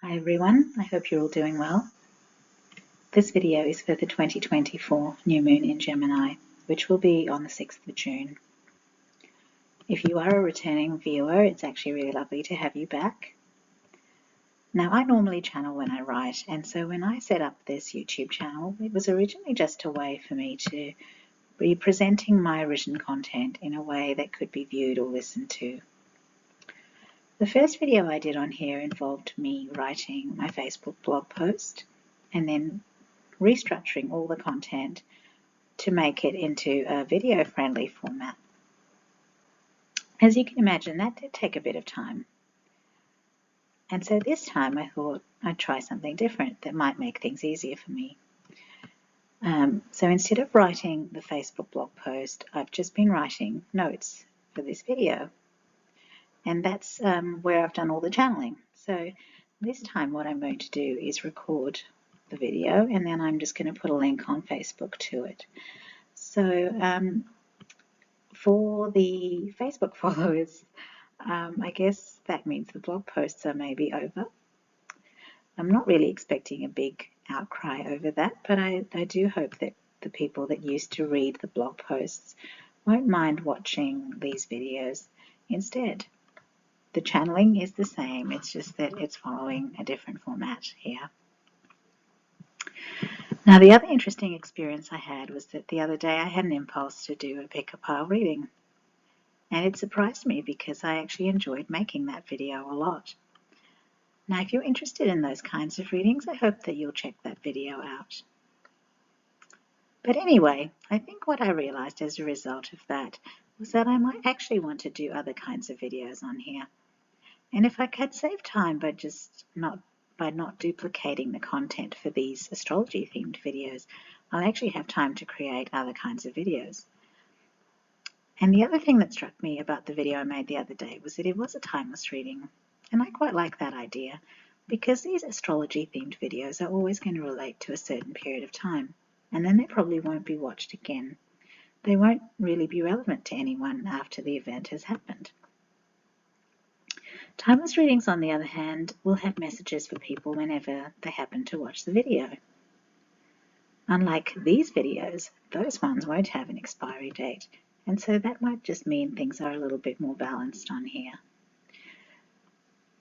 Hi everyone, I hope you're all doing well. This video is for the 2024 New Moon in Gemini, which will be on the 6th of June. If you are a returning viewer, it's actually really lovely to have you back. Now, I normally channel when I write, and so when I set up this YouTube channel, it was originally just a way for me to be presenting my written content in a way that could be viewed or listened to. The first video I did on here involved me writing my Facebook blog post and then restructuring all the content to make it into a video-friendly format. As you can imagine, that did take a bit of time. And so this time I thought I'd try something different that might make things easier for me. So instead of writing the Facebook blog post, I've just been writing notes for this video. And that's where I've done all the channeling. So this time what I'm going to do is record the video, and then I'm just going to put a link on Facebook to it. So for the Facebook followers, I guess that means the blog posts are maybe over. I'm not really expecting a big outcry over that, but I do hope that the people that used to read the blog posts won't mind watching these videos instead. The channeling is the same, it's just that it's following a different format here. Now, the other interesting experience I had was that the other day I had an impulse to do a pick-a-pile reading. And it surprised me because I actually enjoyed making that video a lot. Now, if you're interested in those kinds of readings, I hope that you'll check that video out. But anyway, I think what I realized as a result of that was that I might actually want to do other kinds of videos on here. And if I could save time by not duplicating the content for these astrology-themed videos, I'll actually have time to create other kinds of videos. And the other thing that struck me about the video I made the other day was that it was a timeless reading. And I quite like that idea because these astrology-themed videos are always going to relate to a certain period of time, and then they probably won't be watched again. They won't really be relevant to anyone after the event has happened. Timeless readings, on the other hand, will have messages for people whenever they happen to watch the video. Unlike these videos, those ones won't have an expiry date, and so that might just mean things are a little bit more balanced on here.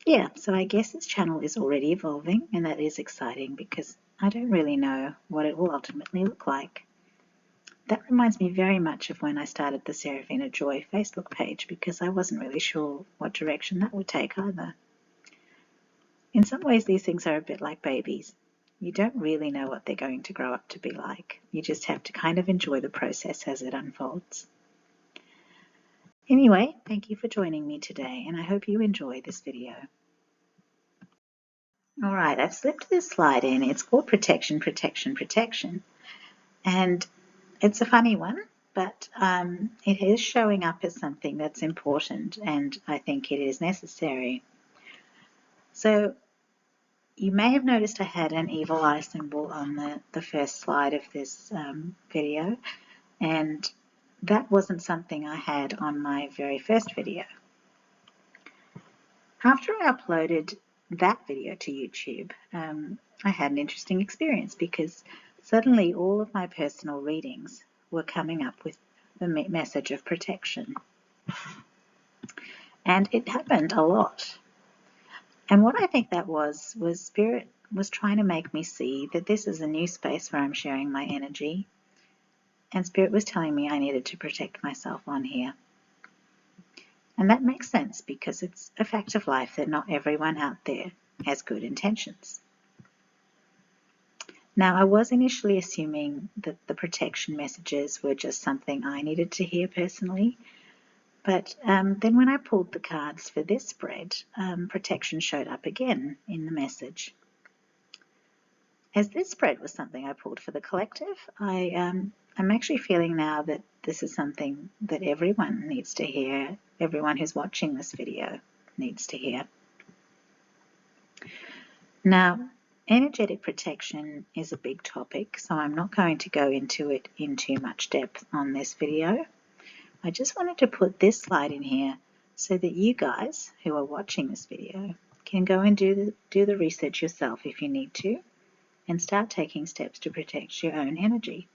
Yeah, so I guess this channel is already evolving, and that is exciting because I don't really know what it will ultimately look like. That reminds me very much of when I started the Serafina Joy Facebook page because I wasn't really sure what direction that would take either. In some ways, these things are a bit like babies. You don't really know what they're going to grow up to be like. You just have to kind of enjoy the process as it unfolds. Anyway, thank you for joining me today, and I hope you enjoy this video. All right, I've slipped this slide in. It's called Protection, Protection, Protection. And it's a funny one, but it is showing up as something that's important, and I think it is necessary. So you may have noticed I had an evil eye symbol on the first slide of this video, and that wasn't something I had on my very first video. After I uploaded that video to YouTube, I had an interesting experience because suddenly all of my personal readings were coming up with the message of protection. And it happened a lot. And what I think that was Spirit was trying to make me see that this is a new space where I'm sharing my energy. And Spirit was telling me I needed to protect myself on here. And that makes sense because it's a fact of life that not everyone out there has good intentions. Now, I was initially assuming that the protection messages were just something I needed to hear personally, but then when I pulled the cards for this spread, protection showed up again in the message. As this spread was something I pulled for the collective, I'm actually feeling now that this is something that everyone needs to hear, everyone who's watching this video needs to hear. Now, energetic protection is a big topic, so I'm not going to go into it in too much depth on this video. I just wanted to put this slide in here so that you guys who are watching this video can go and do the research yourself if you need to, and start taking steps to protect your own energy.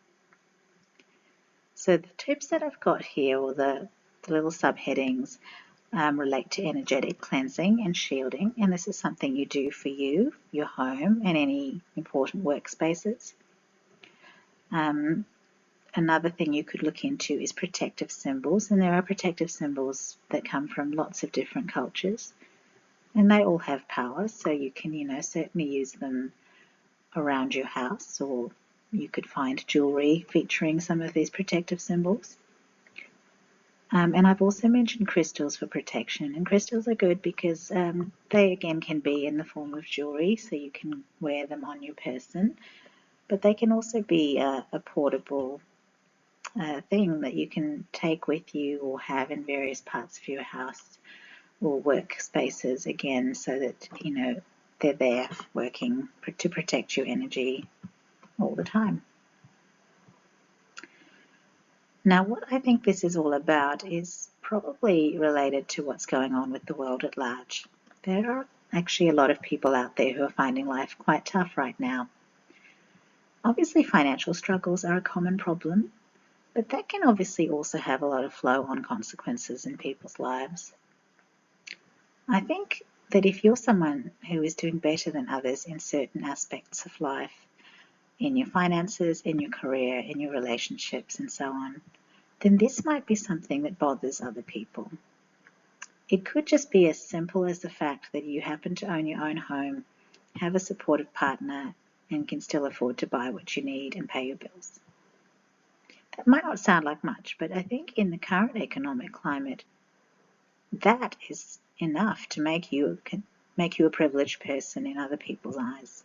So the tips that I've got here, or the little subheadings, relate to energetic cleansing and shielding, and this is something you do for you, your home, and any important workspaces. Another thing you could look into is protective symbols, and there are protective symbols that come from lots of different cultures, and they all have power, so you can, certainly use them around your house, or you could find jewelry featuring some of these protective symbols. And I've also mentioned crystals for protection, and crystals are good because they again can be in the form of jewelry, so you can wear them on your person, but they can also be a portable thing that you can take with you or have in various parts of your house or workspaces, again, so that they're there working to protect your energy all the time. Now, what I think this is all about is probably related to what's going on with the world at large. There are actually a lot of people out there who are finding life quite tough right now. Obviously, financial struggles are a common problem, but that can obviously also have a lot of flow-on consequences in people's lives. I think that if you're someone who is doing better than others in certain aspects of life, in your finances, in your career, in your relationships, and so on, then this might be something that bothers other people. It could just be as simple as the fact that you happen to own your own home, have a supportive partner, and can still afford to buy what you need and pay your bills. That might not sound like much, but I think in the current economic climate, that is enough to make you a privileged person in other people's eyes.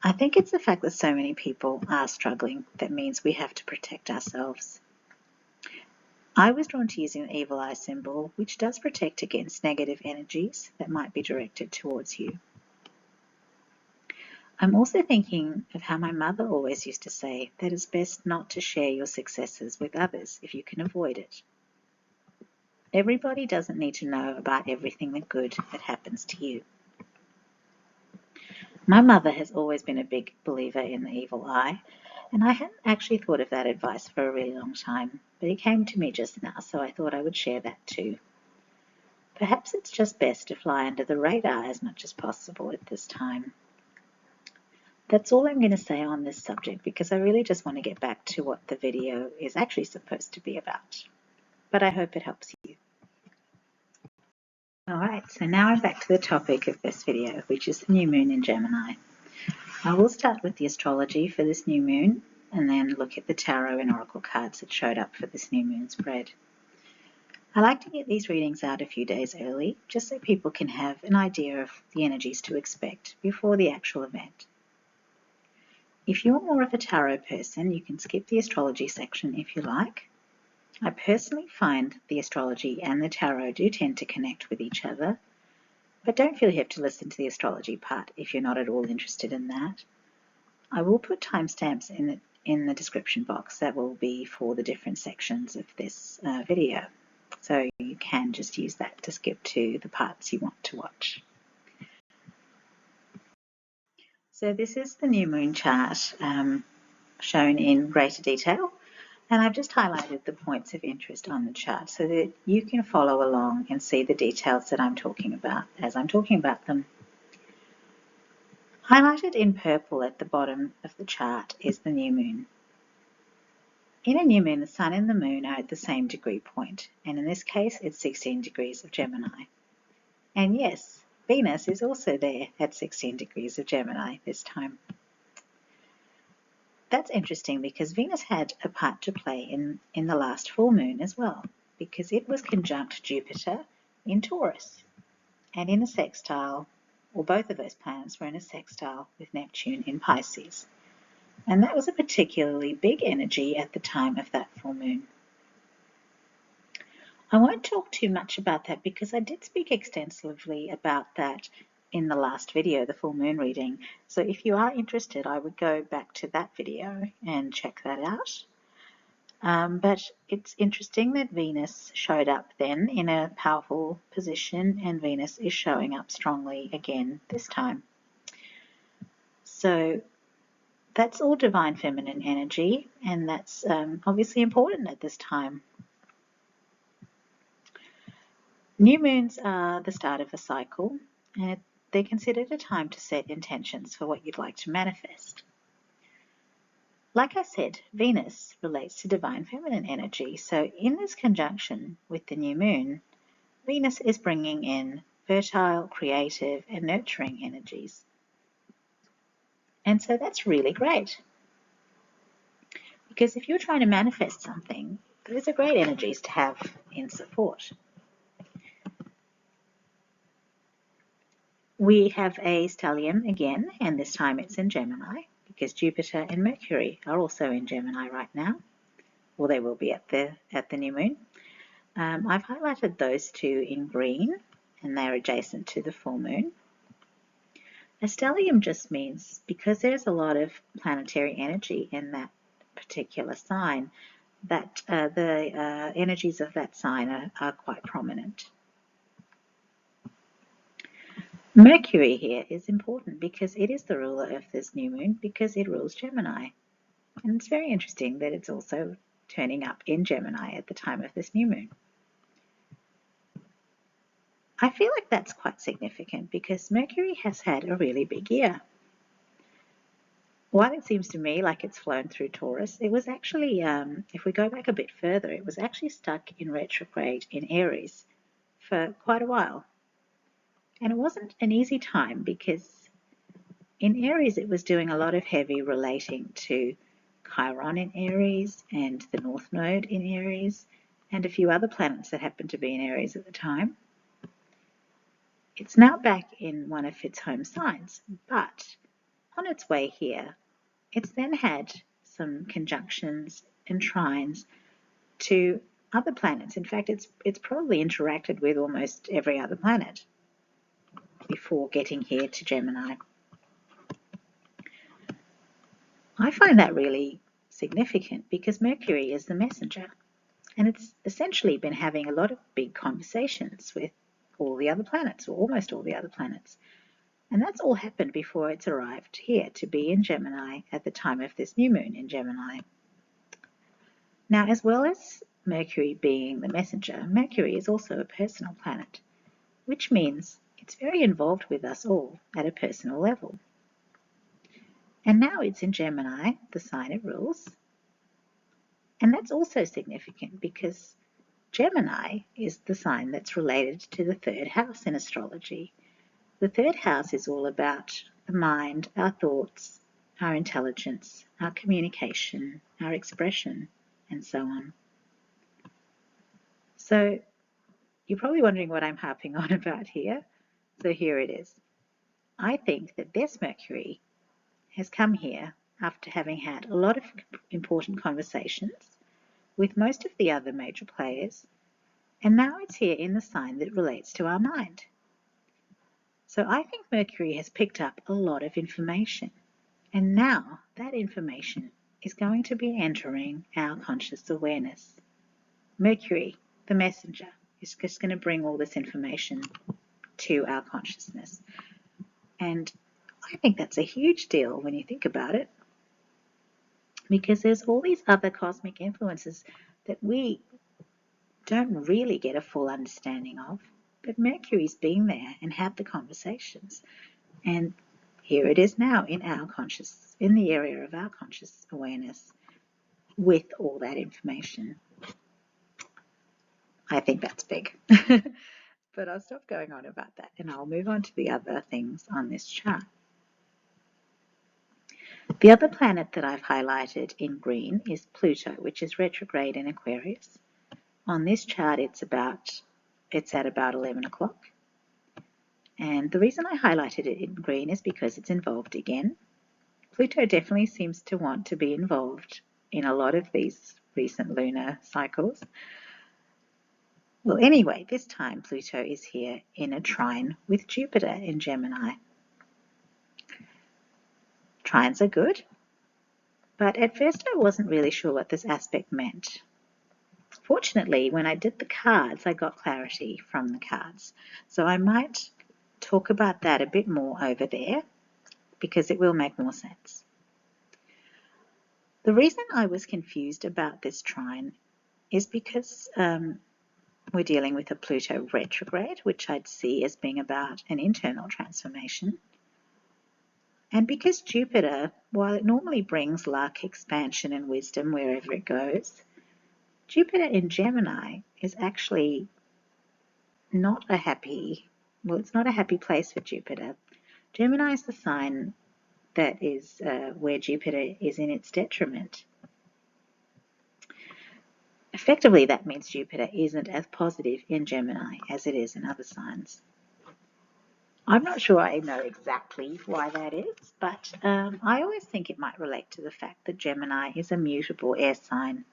I think it's the fact that so many people are struggling that means we have to protect ourselves. I was drawn to using the evil eye symbol, which does protect against negative energies that might be directed towards you. I'm also thinking of how my mother always used to say that it's best not to share your successes with others if you can avoid it. Everybody doesn't need to know about everything good that happens to you. My mother has always been a big believer in the evil eye, and I hadn't actually thought of that advice for a really long time, but it came to me just now, so I thought I would share that too. Perhaps it's just best to fly under the radar as much as possible at this time. That's all I'm going to say on this subject, because I really just want to get back to what the video is actually supposed to be about. But I hope it helps you. Alright, so now I'm back to the topic of this video, which is the new moon in Gemini. I will start with the astrology for this new moon, and then look at the tarot and oracle cards that showed up for this new moon spread. I like to get these readings out a few days early, just so people can have an idea of the energies to expect before the actual event. If you're more of a tarot person, you can skip the astrology section if you like. I personally find the astrology and the tarot do tend to connect with each other, but don't feel you have to listen to the astrology part if you're not at all interested in that. I will put timestamps in the description box that will be for the different sections of this video, so you can just use that to skip to the parts you want to watch. So this is the new moon chart shown in greater detail, and I've just highlighted the points of interest on the chart so that you can follow along and see the details that I'm talking about as I'm talking about them. Highlighted in purple at the bottom of the chart is the new moon. In a new moon, the sun and the moon are at the same degree point, and in this case it's 16 degrees of Gemini. And yes, Venus is also there at 16 degrees of Gemini this time. That's interesting because Venus had a part to play in the last full moon as well, because it was conjunct Jupiter in Taurus and in a sextile, or both of those planets were in a sextile with Neptune in Pisces. And that was a particularly big energy at the time of that full moon. I won't talk too much about that because I did speak extensively about that in the last video, the full moon reading. So if you are interested, I would go back to that video and check that out. But it's interesting that Venus showed up then in a powerful position, and Venus is showing up strongly again this time. So that's all divine feminine energy, and that's obviously important at this time. New moons are the start of a cycle, and they're considered a time to set intentions for what you'd like to manifest. Like I said, Venus relates to divine feminine energy, so in this conjunction with the new moon, Venus is bringing in fertile, creative, and nurturing energies. And so that's really great. Because if you're trying to manifest something, those are great energies to have in support. We have a stellium again, and this time it's in Gemini, because Jupiter and Mercury are also in Gemini right now, or they will be at the new moon. I've highlighted those two in green, and they're adjacent to the full moon. A stellium just means, because there's a lot of planetary energy in that particular sign, that the energies of that sign are quite prominent. Mercury here is important because it is the ruler of this new moon, because it rules Gemini. And it's very interesting that it's also turning up in Gemini at the time of this new moon. I feel like that's quite significant because Mercury has had a really big year. While it seems to me like it's flown through Taurus, it was actually, if we go back a bit further, it was actually stuck in retrograde in Aries for quite a while. And it wasn't an easy time because in Aries it was doing a lot of heavy relating to Chiron in Aries and the North Node in Aries and a few other planets that happened to be in Aries at the time. It's now back in one of its home signs, but on its way here, it's then had some conjunctions and trines to other planets. In fact, it's probably interacted with almost every other planet before getting here to Gemini. I find that really significant because Mercury is the messenger, and it's essentially been having a lot of big conversations with all the other planets, or almost all the other planets. And that's all happened before it's arrived here to be in Gemini at the time of this new moon in Gemini. Now, as well as Mercury being the messenger, Mercury is also a personal planet, which means it's very involved with us all at a personal level. And now it's in Gemini, the sign it rules. And that's also significant because Gemini is the sign that's related to the third house in astrology. The third house is all about the mind, our thoughts, our intelligence, our communication, our expression, and so on. So you're probably wondering what I'm harping on about here. So here it is. I think that this Mercury has come here after having had a lot of important conversations with most of the other major players, and now it's here in the sign that relates to our mind. So I think Mercury has picked up a lot of information, and now that information is going to be entering our conscious awareness. Mercury, the messenger, is just going to bring all this information to our consciousness. And I think that's a huge deal when you think about it, because there's all these other cosmic influences that we don't really get a full understanding of, but Mercury's been there and had the conversations. And here it is now in the area of our conscious awareness with all that information. I think that's big. But I'll stop going on about that and I'll move on to the other things on this chart. The other planet that I've highlighted in green is Pluto, which is retrograde in Aquarius. On this chart, it's at about 11 o'clock. And the reason I highlighted it in green is because it's involved again. Pluto definitely seems to want to be involved in a lot of these recent lunar cycles. Well, anyway, this time Pluto is here in a trine with Jupiter in Gemini. Trines are good. But at first I wasn't really sure what this aspect meant. Fortunately, when I did the cards, I got clarity from the cards. So I might talk about that a bit more over there because it will make more sense. The reason I was confused about this trine is because we're dealing with a Pluto retrograde, which I'd see as being about an internal transformation. And because Jupiter, while it normally brings luck, expansion, and wisdom wherever it goes, Jupiter in Gemini is actually not a happy, well, it's not a happy place for Jupiter. Gemini is the sign that is where Jupiter is in its detriment. Effectively, that means Jupiter isn't as positive in Gemini as it is in other signs. I'm not sure I know exactly why that is, but I always think it might relate to the fact that Gemini is a mutable air sign,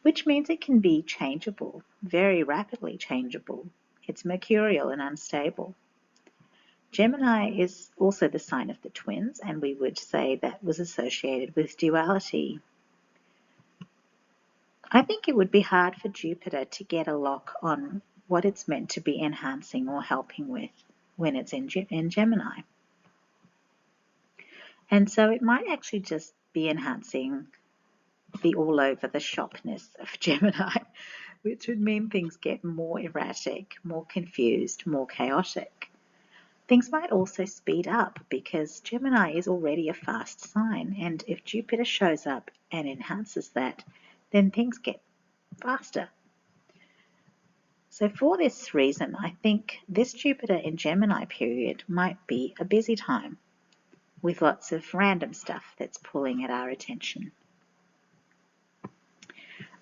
which means it can be changeable, very rapidly changeable. It's mercurial and unstable. Gemini is also the sign of the twins, and we would say that was associated with duality. I think it would be hard for Jupiter to get a lock on what it's meant to be enhancing or helping with when it's in Gemini. And so it might actually just be enhancing the all over the shopness of Gemini, which would mean things get more erratic, more confused, more chaotic. Things might also speed up because Gemini is already a fast sign, and if Jupiter shows up and enhances that, then things get faster. So for this reason, I think this Jupiter in Gemini period might be a busy time with lots of random stuff that's pulling at our attention.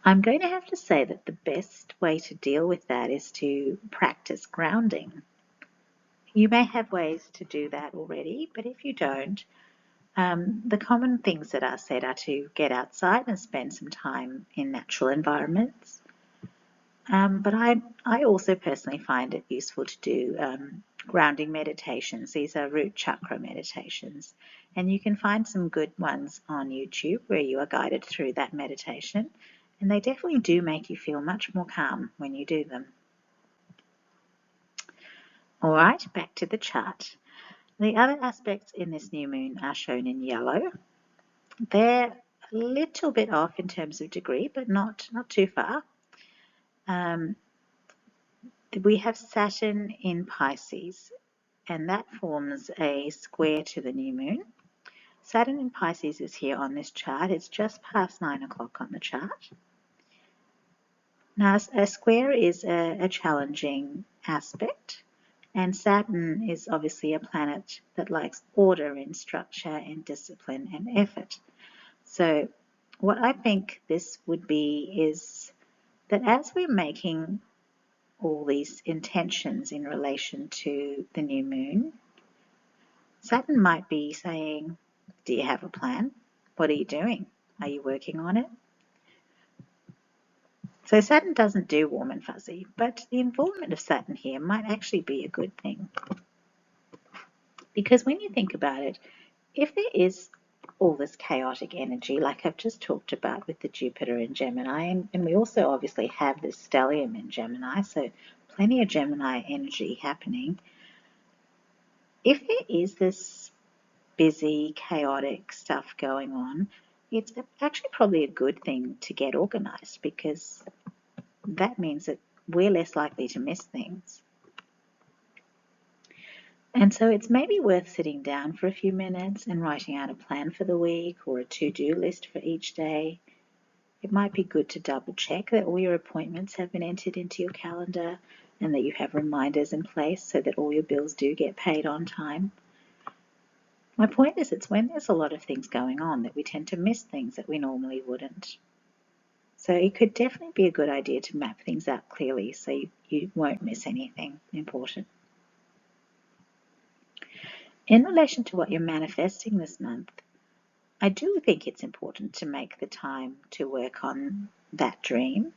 I'm going to have to say that the best way to deal with that is to practice grounding. You may have ways to do that already, but if you don't, the common things that are said are to get outside and spend some time in natural environments. But I also personally find it useful to do grounding meditations. These are root chakra meditations. And you can find some good ones on YouTube where you are guided through that meditation. And they definitely do make you feel much more calm when you do them. All right, back to the chart. The other aspects in this new moon are shown in yellow. They're a little bit off in terms of degree, but not too far. We have Saturn in Pisces, and that forms a square to the new moon. Saturn in Pisces is here on this chart. It's just past 9 o'clock on the chart. Now, a square is a challenging aspect, and Saturn is obviously a planet that likes order and structure and discipline and effort. So what I think this would be is that as we're making all these intentions in relation to the new moon, Saturn might be saying, do you have a plan? What are you doing? Are you working on it? So Saturn doesn't do warm and fuzzy, but the involvement of Saturn here might actually be a good thing. Because when you think about it, if there is all this chaotic energy, like I've just talked about with the Jupiter in Gemini, and we also obviously have this stellium in Gemini, so plenty of Gemini energy happening. If there is this busy, chaotic stuff going on, it's actually probably a good thing to get organized because that means that we're less likely to miss things. And so it's maybe worth sitting down for a few minutes and writing out a plan for the week or a to-do list for each day. It might be good to double check that all your appointments have been entered into your calendar and that you have reminders in place so that all your bills do get paid on time. My point is it's when there's a lot of things going on that we tend to miss things that we normally wouldn't. So it could definitely be a good idea to map things out clearly so you won't miss anything important. In relation to what you're manifesting this month, I do think it's important to make the time to work on that dream,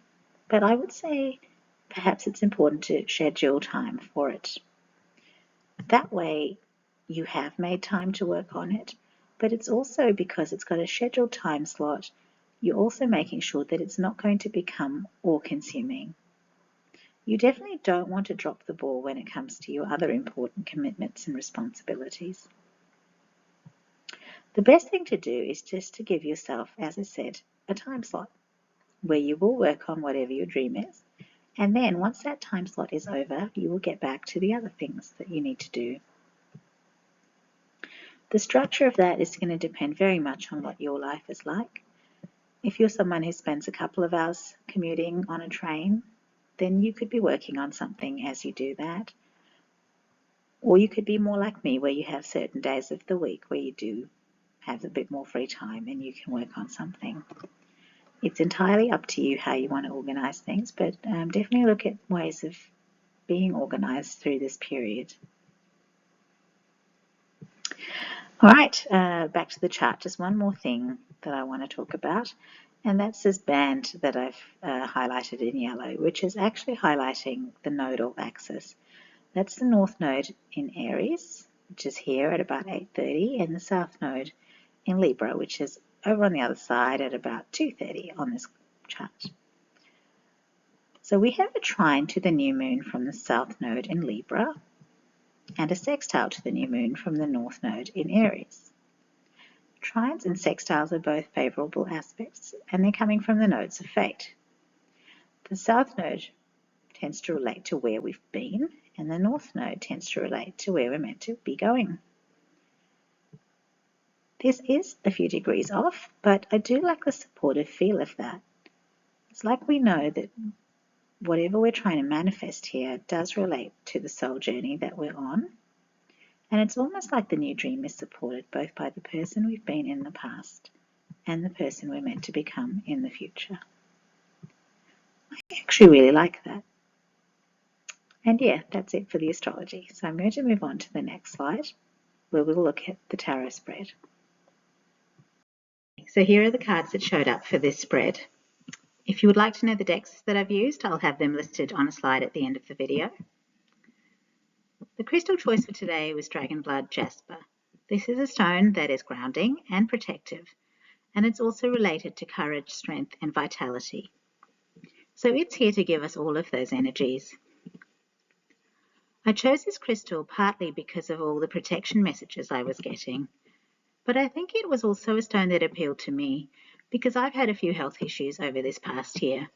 but I would say perhaps it's important to schedule time for it. That way you have made time to work on it, but it's also because it's got a scheduled time slot. You're also making sure that it's not going to become all-consuming. You definitely don't want to drop the ball when it comes to your other important commitments and responsibilities. The best thing to do is just to give yourself, as I said, a time slot where you will work on whatever your dream is. And then once that time slot is over, you will get back to the other things that you need to do. The structure of that is going to depend very much on what your life is like. If you're someone who spends a couple of hours commuting on a train, then you could be working on something as you do that. Or you could be more like me, where you have certain days of the week where you do have a bit more free time and you can work on something. It's entirely up to you how you want to organise things, but definitely look at ways of being organised through this period. All right, back to the chart. Just one more thing that I want to talk about, and that's this band that I've highlighted in yellow, which is actually highlighting the nodal axis. That's the North Node in Aries, which is here at about 8:30, and the South Node in Libra, which is over on the other side at about 2:30 on this chart. So we have a trine to the new moon from the South Node in Libra, and a sextile to the new moon from the North Node in Aries. Trines and sextiles are both favourable aspects, and they're coming from the nodes of fate. The South Node tends to relate to where we've been, and the North Node tends to relate to where we're meant to be going. This is a few degrees off, but I do like the supportive feel of that. It's like we know that whatever we're trying to manifest here does relate to the soul journey that we're on. And it's almost like the new dream is supported both by the person we've been in the past and the person we're meant to become in the future. I actually really like that. And yeah, that's it for the astrology. So I'm going to move on to the next slide, where we'll look at the tarot spread. So here are the cards that showed up for this spread. If you would like to know the decks that I've used, I'll have them listed on a slide at the end of the video. The crystal choice for today was Dragon Blood Jasper. This is a stone that is grounding and protective, and it's also related to courage, strength, and vitality. So it's here to give us all of those energies. I chose this crystal partly because of all the protection messages I was getting, but I think it was also a stone that appealed to me because I've had a few health issues over this past year.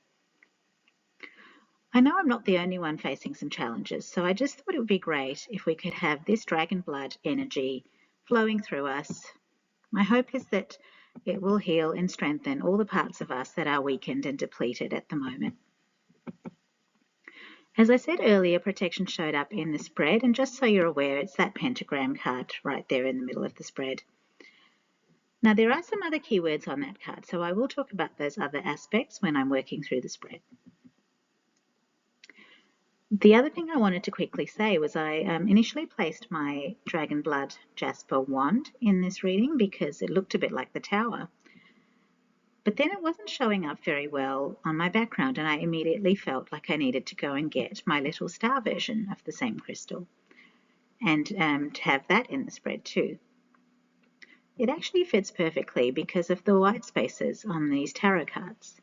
I know I'm not the only one facing some challenges, so I just thought it would be great if we could have this dragon blood energy flowing through us. My hope is that it will heal and strengthen all the parts of us that are weakened and depleted at the moment. As I said earlier, protection showed up in the spread, and just so you're aware, it's that pentagram card right there in the middle of the spread. Now, there are some other keywords on that card, so I will talk about those other aspects when I'm working through the spread. The other thing I wanted to quickly say was I initially placed my Dragon Blood Jasper wand in this reading because it looked a bit like the tower. But then it wasn't showing up very well on my background, and I immediately felt like I needed to go and get my little star version of the same crystal and to have that in the spread too. It actually fits perfectly because of the white spaces on these tarot cards.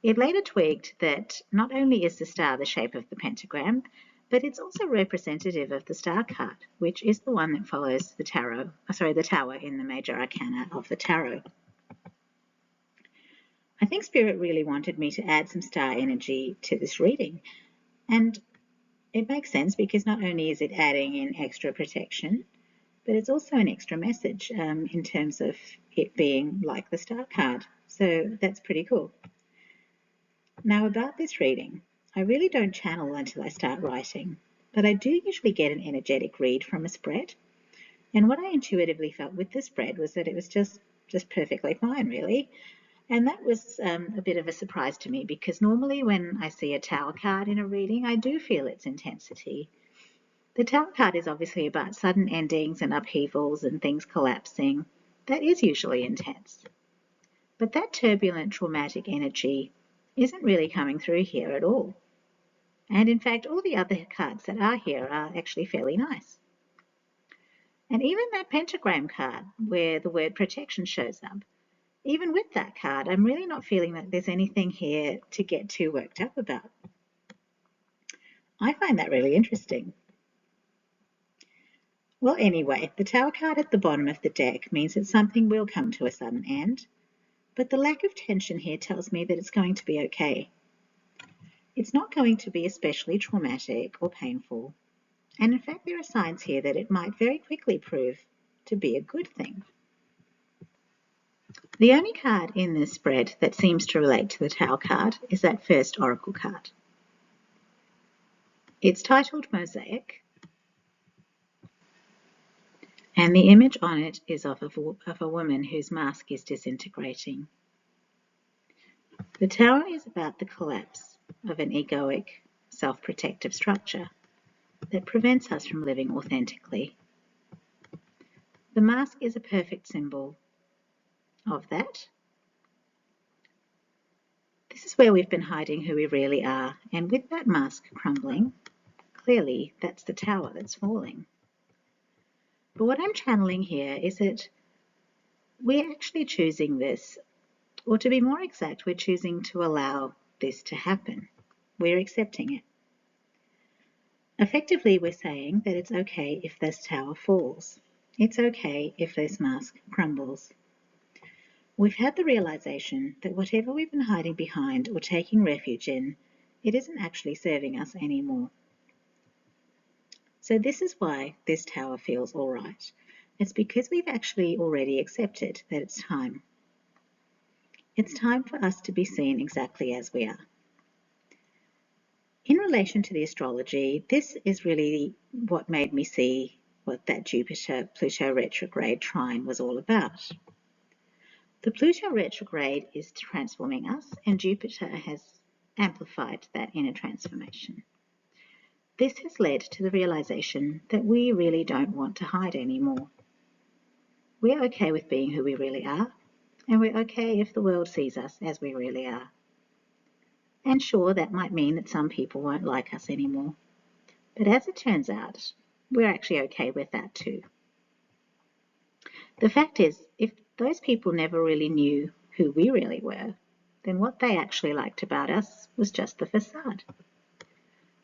It later twigged that not only is the star the shape of the pentagram, but it's also representative of the star card, which is the one that follows the tower in the major arcana of the tarot. I think Spirit really wanted me to add some star energy to this reading, and it makes sense because not only is it adding in extra protection, but it's also an extra message in terms of it being like the star card. So that's pretty cool. Now about this reading, I really don't channel until I start writing, but I do usually get an energetic read from a spread. And what I intuitively felt with the spread was that it was just perfectly fine, really. And that was a bit of a surprise to me because normally when I see a Tower card in a reading, I do feel its intensity. The Tower card is obviously about sudden endings and upheavals and things collapsing. That is usually intense. But that turbulent, traumatic energy isn't really coming through here at all. And in fact, all the other cards that are here are actually fairly nice. And even that pentagram card where the word protection shows up, even with that card, I'm really not feeling that there's anything here to get too worked up about. I find that really interesting. Well, anyway, the Tower card at the bottom of the deck means that something will come to a sudden end, but the lack of tension here tells me that it's going to be okay. It's not going to be especially traumatic or painful, and in fact there are signs here that it might very quickly prove to be a good thing. The only card in this spread that seems to relate to the Tower card is that first Oracle card. It's titled Mosaic, and the image on it is of a woman whose mask is disintegrating. The Tower is about the collapse of an egoic, self-protective structure that prevents us from living authentically. The mask is a perfect symbol of that. This is where we've been hiding who we really are, and with that mask crumbling, clearly that's the Tower that's falling. But what I'm channeling here is that we're actually choosing this, or to be more exact, we're choosing to allow this to happen. We're accepting it. Effectively, we're saying that it's okay if this Tower falls. It's okay if this mask crumbles. We've had the realization that whatever we've been hiding behind or taking refuge in, it isn't actually serving us anymore. So this is why this Tower feels all right. It's because we've actually already accepted that it's time. It's time for us to be seen exactly as we are. In relation to the astrology, this is really what made me see what that Jupiter-Pluto retrograde trine was all about. The Pluto retrograde is transforming us, and Jupiter has amplified that inner transformation. This has led to the realization that we really don't want to hide anymore. We're okay with being who we really are, and we're okay if the world sees us as we really are. And sure, that might mean that some people won't like us anymore. But as it turns out, we're actually okay with that too. The fact is, if those people never really knew who we really were, then what they actually liked about us was just the facade.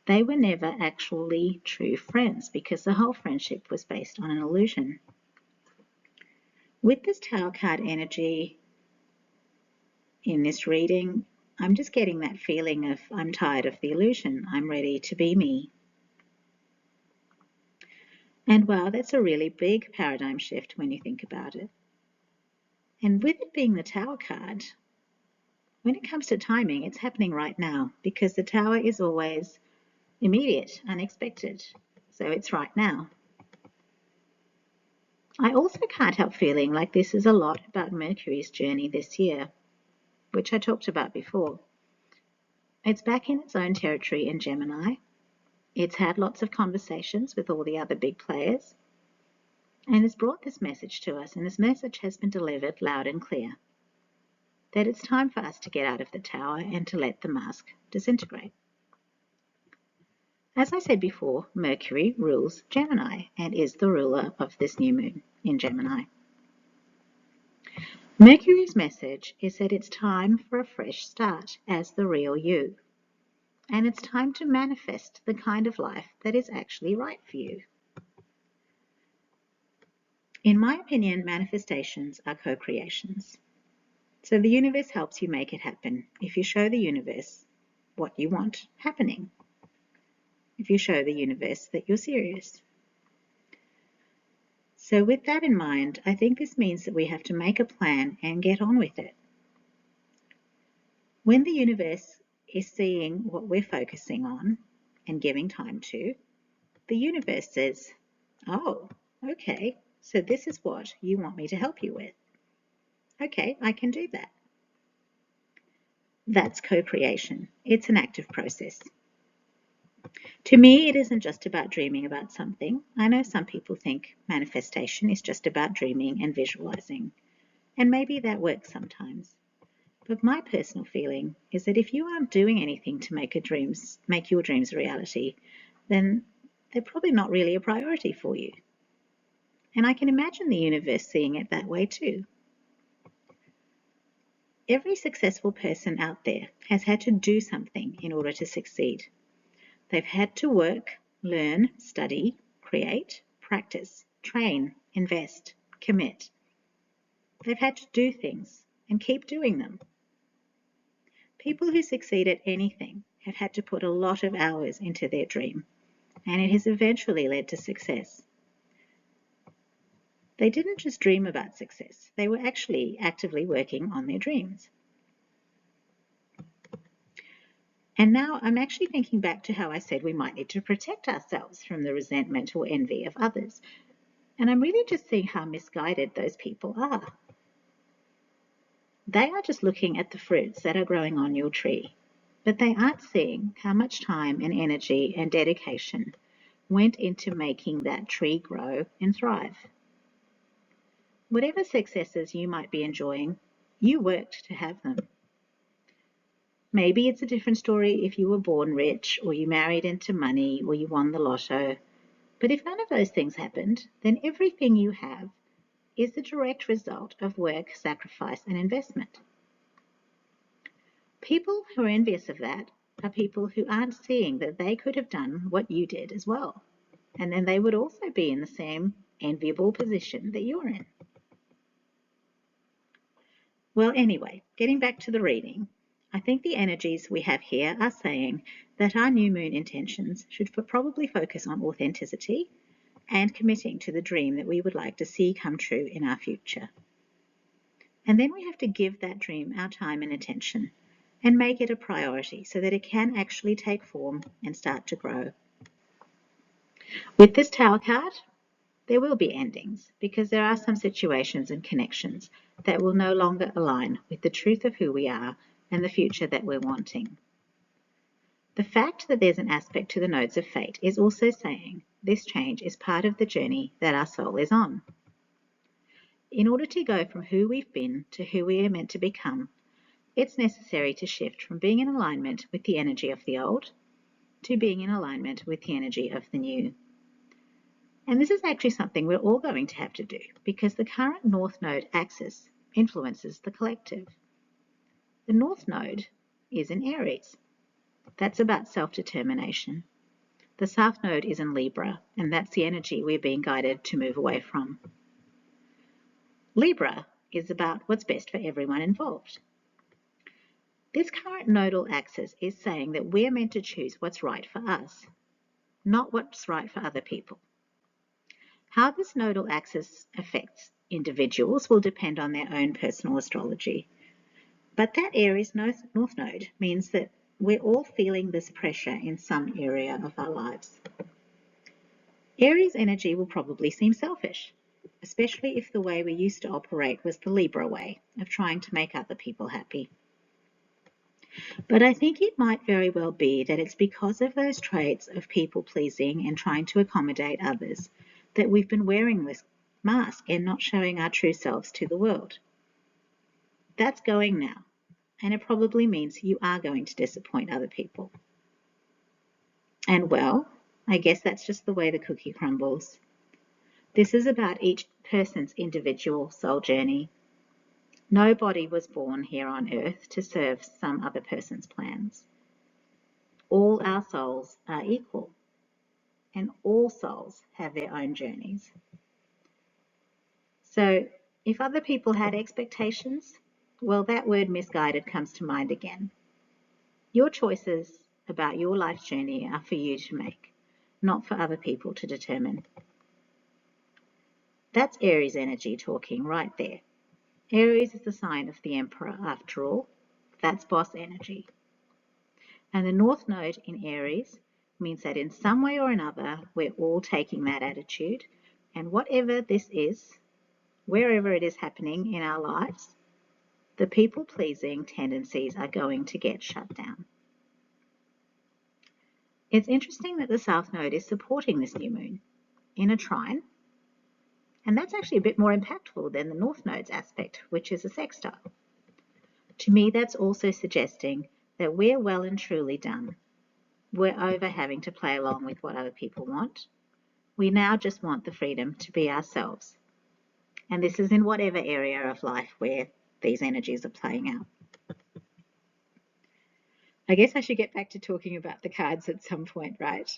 They were never actually true friends because the whole friendship was based on an illusion. With this Tower card energy in this reading, I'm just getting that feeling of I'm tired of the illusion. I'm ready to be me. And wow, that's a really big paradigm shift when you think about it. And with it being the Tower card, when it comes to timing, it's happening right now because the Tower is always immediate, unexpected. So it's right now. I also can't help feeling like this is a lot about Mercury's journey this year, which I talked about before. It's back in its own territory in Gemini. It's had lots of conversations with all the other big players, and it's brought this message to us, and this message has been delivered loud and clear, that it's time for us to get out of the Tower and to let the mask disintegrate. As I said before, Mercury rules Gemini and is the ruler of this new moon in Gemini. Mercury's message is that it's time for a fresh start as the real you. And it's time to manifest the kind of life that is actually right for you. In my opinion, manifestations are co-creations. So the universe helps you make it happen if you show the universe what you want happening. If you show the universe that you're serious. So with that in mind, I think this means that we have to make a plan and get on with it. When the universe is seeing what we're focusing on and giving time to, the universe says, oh, okay, so this is what you want me to help you with. Okay, I can do that. That's co-creation. It's an active process. To me, it isn't just about dreaming about something. I know some people think manifestation is just about dreaming and visualizing, and maybe that works sometimes. But my personal feeling is that if you aren't doing anything to make your dreams a reality, then they're probably not really a priority for you. And I can imagine the universe seeing it that way too. Every successful person out there has had to do something in order to succeed. They've had to work, learn, study, create, practice, train, invest, commit. They've had to do things and keep doing them. People who succeed at anything have had to put a lot of hours into their dream, and it has eventually led to success. They didn't just dream about success, they were actually actively working on their dreams. And now I'm actually thinking back to how I said we might need to protect ourselves from the resentment or envy of others. And I'm really just seeing how misguided those people are. They are just looking at the fruits that are growing on your tree, but they aren't seeing how much time and energy and dedication went into making that tree grow and thrive. Whatever successes you might be enjoying, you worked to have them. Maybe it's a different story if you were born rich, or you married into money, or you won the lotto. But if none of those things happened, then everything you have is the direct result of work, sacrifice, and investment. People who are envious of that are people who aren't seeing that they could have done what you did as well. And then they would also be in the same enviable position that you're in. Well, anyway, getting back to the reading, I think the energies we have here are saying that our new moon intentions should probably focus on authenticity and committing to the dream that we would like to see come true in our future. And then we have to give that dream our time and attention and make it a priority so that it can actually take form and start to grow. With this Tower card, there will be endings because there are some situations and connections that will no longer align with the truth of who we are and the future that we're wanting. The fact that there's an aspect to the nodes of fate is also saying this change is part of the journey that our soul is on. In order to go from who we've been to who we are meant to become, it's necessary to shift from being in alignment with the energy of the old to being in alignment with the energy of the new. And this is actually something we're all going to have to do because the current North Node axis influences the collective. The North Node is in Aries. That's about self-determination. The South Node is in Libra, and that's the energy we're being guided to move away from. Libra is about what's best for everyone involved. This current nodal axis is saying that we're meant to choose what's right for us, not what's right for other people. How this nodal axis affects individuals will depend on their own personal astrology. But that Aries North Node means that we're all feeling this pressure in some area of our lives. Aries energy will probably seem selfish, especially if the way we used to operate was the Libra way of trying to make other people happy. But I think it might very well be that it's because of those traits of people-pleasing and trying to accommodate others that we've been wearing this mask and not showing our true selves to the world. That's going now, and it probably means you are going to disappoint other people. And well, I guess that's just the way the cookie crumbles. This is about each person's individual soul journey. Nobody was born here on earth to serve some other person's plans. All our souls are equal, and all souls have their own journeys. So if other people had expectations, well, that word misguided comes to mind again. Your choices about your life journey are for you to make, not for other people to determine. That's Aries energy talking right there. Aries is the sign of the Emperor after all. That's boss energy. And the North Node in Aries means that in some way or another, we're all taking that attitude. And whatever this is, wherever it is happening in our lives, the people-pleasing tendencies are going to get shut down. It's interesting that the South Node is supporting this new moon in a trine, and that's actually a bit more impactful than the North Node's aspect, which is a sextile. To me, that's also suggesting that we're well and truly done. We're over having to play along with what other people want. We now just want the freedom to be ourselves. And this is in whatever area of life where these energies are playing out. I guess I should get back to talking about the cards at some point, right?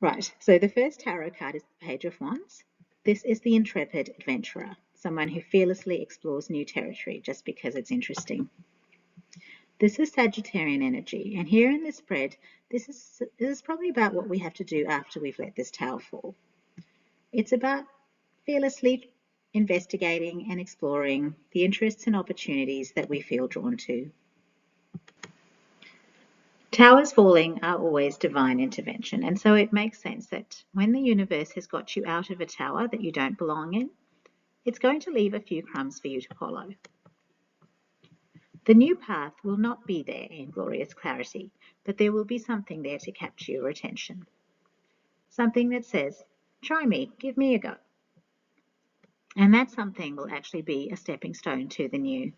Right, so the first tarot card is the Page of Wands. This is the intrepid adventurer, someone who fearlessly explores new territory just because it's interesting. This is Sagittarian energy, and here in this spread, this is probably about what we have to do after we've let this tower fall. It's about fearlessly investigating and exploring the interests and opportunities that we feel drawn to. Towers falling are always divine intervention, and so it makes sense that when the universe has got you out of a tower that you don't belong in, it's going to leave a few crumbs for you to follow. The new path will not be there in glorious clarity, but there will be something there to capture your attention. Something that says, try me, give me a go. And that something will actually be a stepping stone to the new.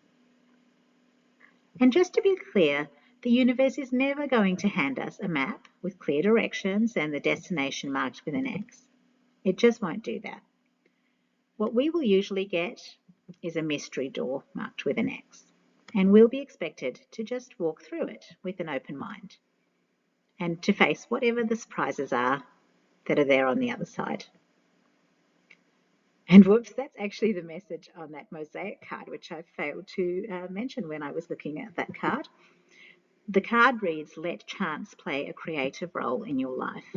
And just to be clear, the universe is never going to hand us a map with clear directions and the destination marked with an X. It just won't do that. What we will usually get is a mystery door marked with an X, and we'll be expected to just walk through it with an open mind and to face whatever the surprises are that are there on the other side. And whoops, that's actually the message on that mosaic card, which I failed to mention when I was looking at that card. The card reads, let chance play a creative role in your life.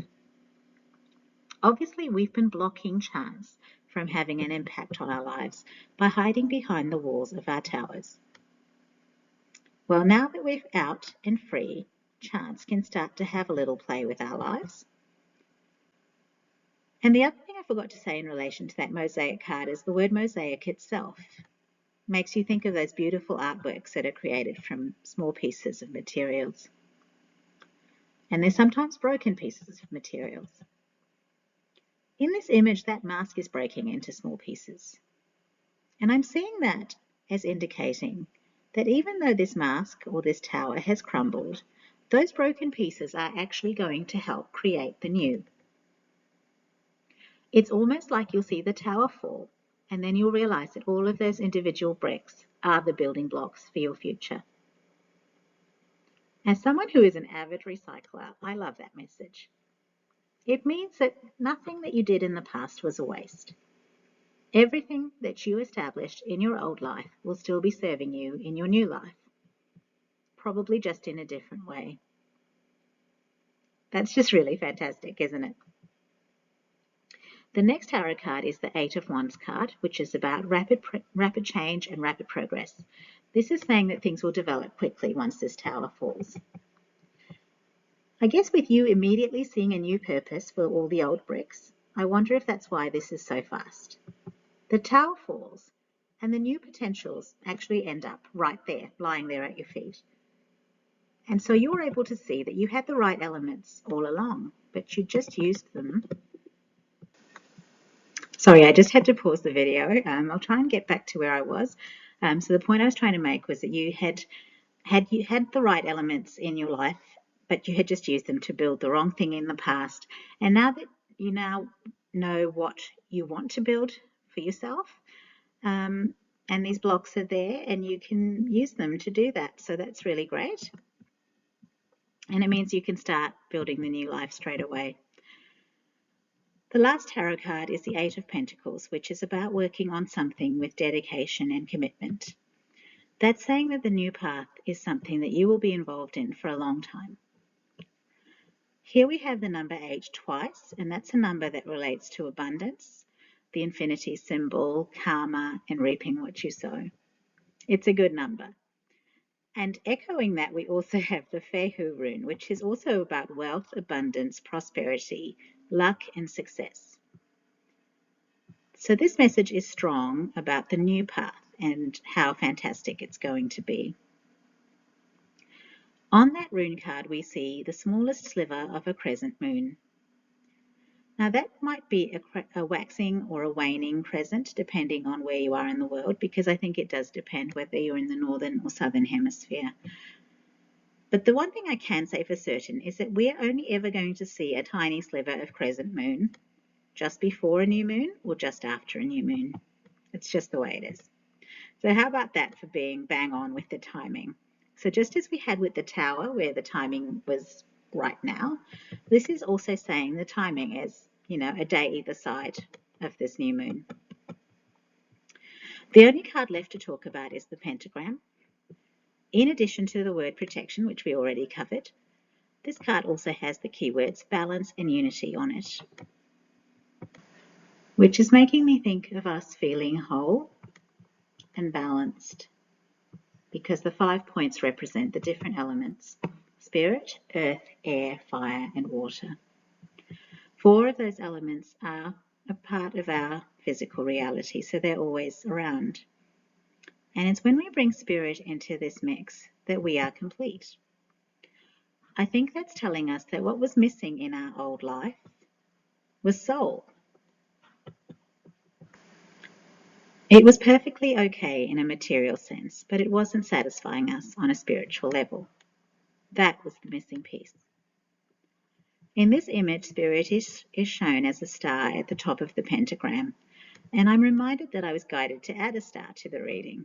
Obviously, we've been blocking chance from having an impact on our lives by hiding behind the walls of our towers. Well, now that we're out and free, chance can start to have a little play with our lives. And the other thing I forgot to say in relation to that mosaic card is the word mosaic itself makes you think of those beautiful artworks that are created from small pieces of materials. And they're sometimes broken pieces of materials. In this image, that mask is breaking into small pieces. And I'm seeing that as indicating that even though this mask or this tower has crumbled, those broken pieces are actually going to help create the new. It's almost like you'll see the tower fall, and then you'll realize that all of those individual bricks are the building blocks for your future. As someone who is an avid recycler, I love that message. It means that nothing that you did in the past was a waste. Everything that you established in your old life will still be serving you in your new life, probably just in a different way. That's just really fantastic, isn't it? The next tarot card is the Eight of Wands card, which is about rapid change and rapid progress. This is saying that things will develop quickly once this tower falls. I guess with you immediately seeing a new purpose for all the old bricks, I wonder if that's why this is so fast. The tower falls, and the new potentials actually end up right there, lying there at your feet. And so you're able to see that you had the right elements all along, but you just used them. Sorry, I just had to pause the video. I'll try and get back to where I was. So the point I was trying to make was that you had the right elements in your life, but you had just used them to build the wrong thing in the past. And now that you now know what you want to build for yourself, and these blocks are there, and you can use them to do that. So that's really great. And it means you can start building the new life straight away. The last tarot card is the Eight of Pentacles, which is about working on something with dedication and commitment. That's saying that the new path is something that you will be involved in for a long time. Here we have the number 8 twice, and that's a number that relates to abundance, the infinity symbol, karma, and reaping what you sow. It's a good number. And echoing that, we also have the Fehu rune, which is also about wealth, abundance, prosperity, luck, and success. So this message is strong about the new path and how fantastic it's going to be. On that rune card, we see the smallest sliver of a crescent moon. Now that might be a waxing or a waning crescent, depending on where you are in the world, because I think it does depend whether you're in the northern or southern hemisphere. But the one thing I can say for certain is that we're only ever going to see a tiny sliver of crescent moon just before a new moon or just after a new moon. It's just the way it is. So how about that for being bang on with the timing? So just as we had with the tower where the timing was right now, this is also saying the timing is, a day either side of this new moon. The only card left to talk about is the pentagram. In addition to the word protection, which we already covered, this card also has the keywords balance and unity on it, which is making me think of us feeling whole and balanced, because the 5 points represent the different elements: spirit, earth, air, fire, and water. 4 of those elements are a part of our physical reality, so they're always around. And it's when we bring spirit into this mix that we are complete. I think that's telling us that what was missing in our old life was soul. It was perfectly okay in a material sense, but it wasn't satisfying us on a spiritual level. That was the missing piece. In this image, spirit is shown as a star at the top of the pentagram, and I'm reminded that I was guided to add a star to the reading,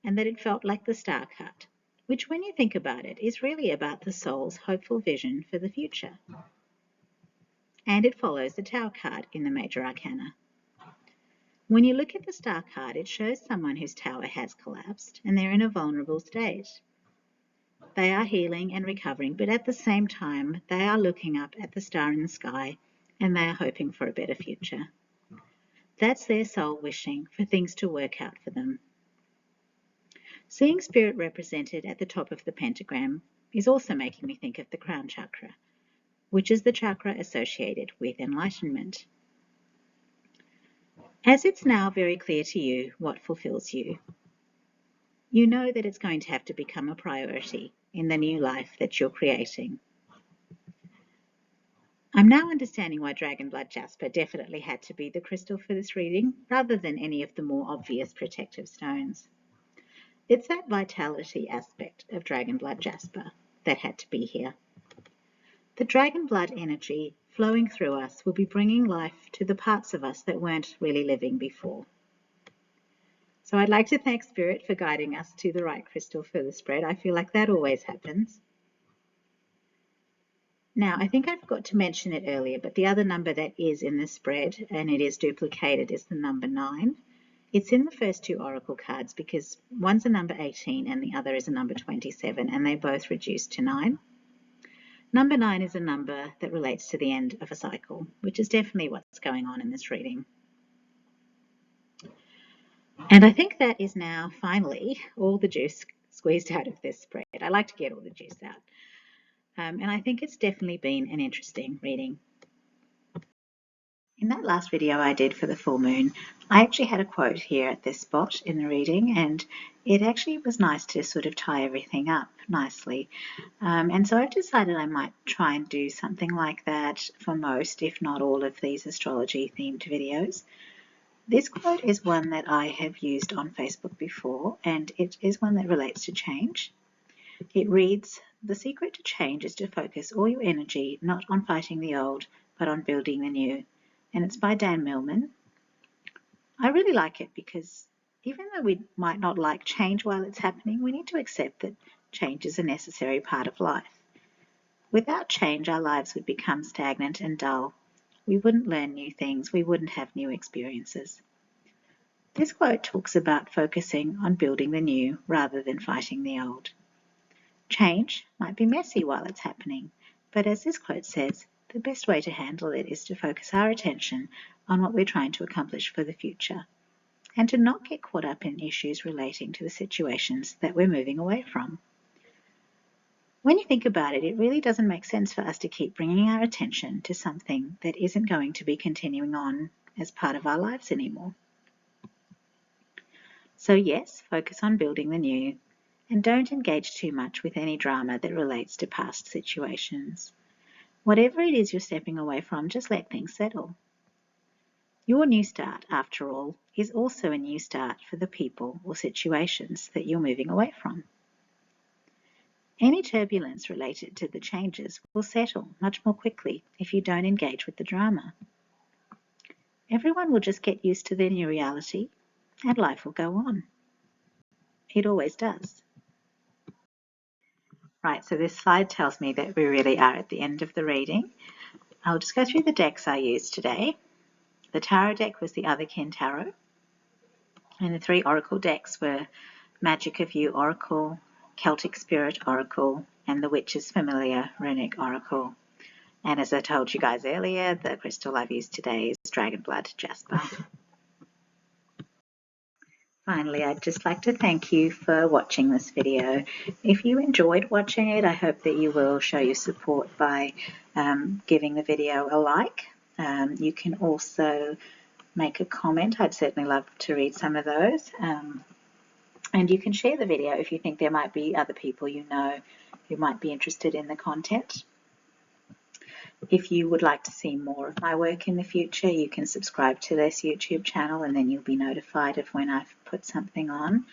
and that it felt like the star cut, which, when you think about it, is really about the soul's hopeful vision for the future. And it follows the Tower card in the Major Arcana. When you look at the star card, it shows someone whose tower has collapsed and they're in a vulnerable state. They are healing and recovering, but at the same time, they are looking up at the star in the sky and they are hoping for a better future. That's their soul wishing for things to work out for them. Seeing spirit represented at the top of the pentagram is also making me think of the crown chakra, which is the chakra associated with enlightenment. As it's now very clear to you what fulfills you, you know that it's going to have to become a priority in the new life that you're creating. I'm now understanding why Dragon Blood Jasper definitely had to be the crystal for this reading, rather than any of the more obvious protective stones. It's that vitality aspect of Dragon Blood Jasper that had to be here. The dragon blood energy flowing through us will be bringing life to the parts of us that weren't really living before. So I'd like to thank Spirit for guiding us to the right crystal for the spread. I feel like that always happens. Now, I think I forgot to mention it earlier, but the other number that is in the spread, and it is duplicated, is the number 9. It's in the first 2 oracle cards because one's a number 18 and the other is a number 27, and they both reduce to 9. Number 9 is a number that relates to the end of a cycle, which is definitely what's going on in this reading. And I think that is now finally all the juice squeezed out of this spread. I like to get all the juice out. And I think it's definitely been an interesting reading. In that last video I did for the full moon, I actually had a quote here at this spot in the reading, and it actually was nice to sort of tie everything up nicely. And so I've decided I might try and do something like that for most, if not all, of these astrology themed videos. This quote is one that I have used on Facebook before, and it is one that relates to change. It reads, "The secret to change is to focus all your energy not on fighting the old, but on building the new." And it's by Dan Millman. I really like it because even though we might not like change while it's happening, we need to accept that change is a necessary part of life. Without change, our lives would become stagnant and dull. We wouldn't learn new things. We wouldn't have new experiences. This quote talks about focusing on building the new rather than fighting the old. Change might be messy while it's happening, but as this quote says, the best way to handle it is to focus our attention on what we're trying to accomplish for the future, and to not get caught up in issues relating to the situations that we're moving away from. When you think about it, it really doesn't make sense for us to keep bringing our attention to something that isn't going to be continuing on as part of our lives anymore. So yes, focus on building the new, and don't engage too much with any drama that relates to past situations. Whatever it is you're stepping away from, just let things settle. Your new start, after all, is also a new start for the people or situations that you're moving away from. Any turbulence related to the changes will settle much more quickly if you don't engage with the drama. Everyone will just get used to their new reality and life will go on. It always does. Right, so this slide tells me that we really are at the end of the reading. I'll just go through the decks I used today. The tarot deck was the Otherkin Tarot, and the 3 oracle decks were Magic of You Oracle, Celtic Spirit Oracle, and the Witch's Familiar Runic Oracle. And as I told you guys earlier, the crystal I've used today is Dragon Blood Jasper. Finally, I'd just like to thank you for watching this video. If you enjoyed watching it, I hope that you will show your support by giving the video a like. You can also make a comment. I'd certainly love to read some of those. And you can share the video if you think there might be other people you know who might be interested in the content. If you would like to see more of my work in the future, you can subscribe to this YouTube channel and then you'll be notified of when I've put something on.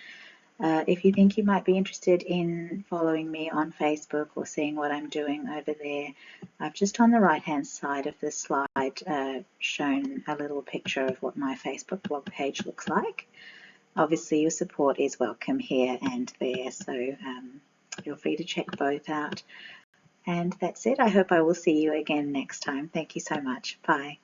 If you think you might be interested in following me on Facebook or seeing what I'm doing over there, I've just on the right-hand side of the slide shown a little picture of what my Facebook blog page looks like. Obviously, your support is welcome here and there, so feel free to check both out. And that's it. I hope I will see you again next time. Thank you so much. Bye.